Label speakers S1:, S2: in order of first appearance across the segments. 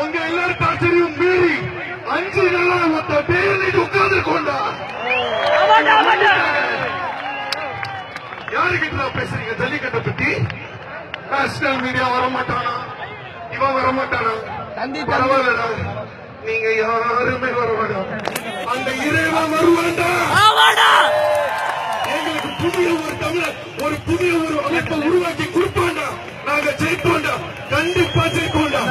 S1: உங்க எல்லாரும் டார்ச்சரையும் மீறி 5 நாளா மொத்த பேர் உட்கார்ந்து கொண்டா யாருக்கிட்ட பேசுறீங்க? ஜல்லிக்கட்டை பத்தி நேஷனல் மீடியா வரமாட்டானா? இவன் வரமாட்டானா? பரவாயில்லடா, நீங்க யாருமே வர வேண்டாம். அந்த இறைவன் வருவாண்டா. எங்களுக்கு புதிய ஒரு தமிழர், ஒரு புதிய ஒரு அமைப்பை உருவாக்கி கொடுப்பாண்டா. நாங்க ஜெயிப்போண்டா, கண்டிப்பா ஜெயிப்போண்டா.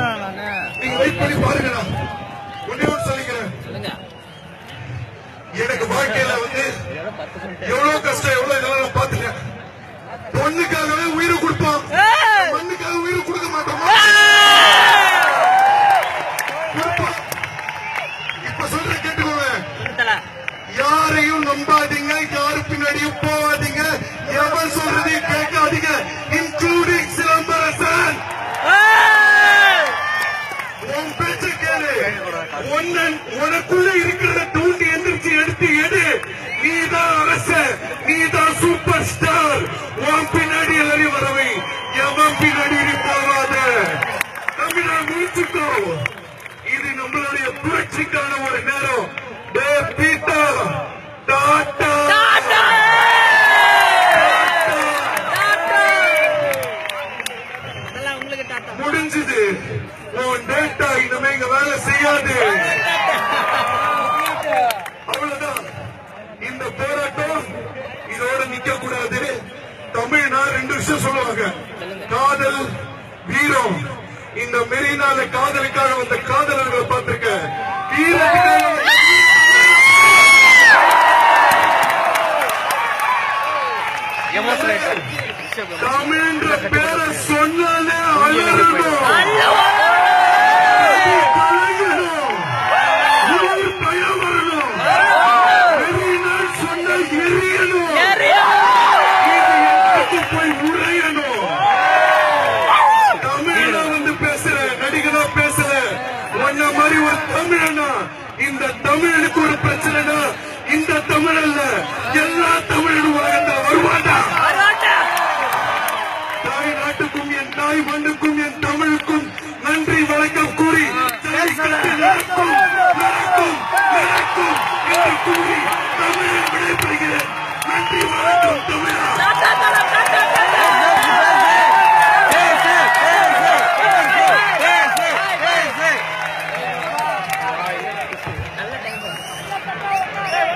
S1: நீங்க வெயிட் பண்ணி பாருங்கடா. ஒன்னே ஒன்று சொல்லிக்கிறேன், எனக்கு வாழ்க்கையில எவ்வளவு கஷ்டம், எவ்வளவு இதெல்லாம் பாத்துட்டேன். பொண்ணுக்காகவே உயிரை கொடுப்போம், மண்ணுக்காக உயிரை கொடுக்க மாட்டோம். இப்ப சொல்ற கேட்டுக்கோங்க, யாரையும் நம்பாதீங்க, யாரு பின்னாடியும் போவாதீங்க, எவன் சொல்றதையும் கேட்காதீங்க, இன்க்ளூடிங் சிலம்பரசன். உன் பேச்ச கேளு, உனக்குள்ள இருக்கிறத தூண்டி எந்திரிச்சு எடுத்து எடு. நீதான் அரசன், நீதான் சூப்பர் ஸ்டார். உன் பின்னாடி எல்லாரையும் வரவை, எவன் பின்னாடி போவாத. தமிழா முடிச்சுக்கோ, இது நம்மளுடைய புரட்சிக்கான ஒரு நேரம். பீட்டா டாடா முடிஞ்சது. உன் டேட்டா இனிமே இங்க வேலை செய்யாது. அவ்வளவுதான். இந்த போராட்டம் இதோட நிக்க கூடாது. தமிழ்னா 2 விஷயம் சொல்லுவாங்க, காதல், வீரம். இந்த மெரினால காதலுக்காக வந்த காதலர்களை பார்த்திருக்க, தமிழ் பேர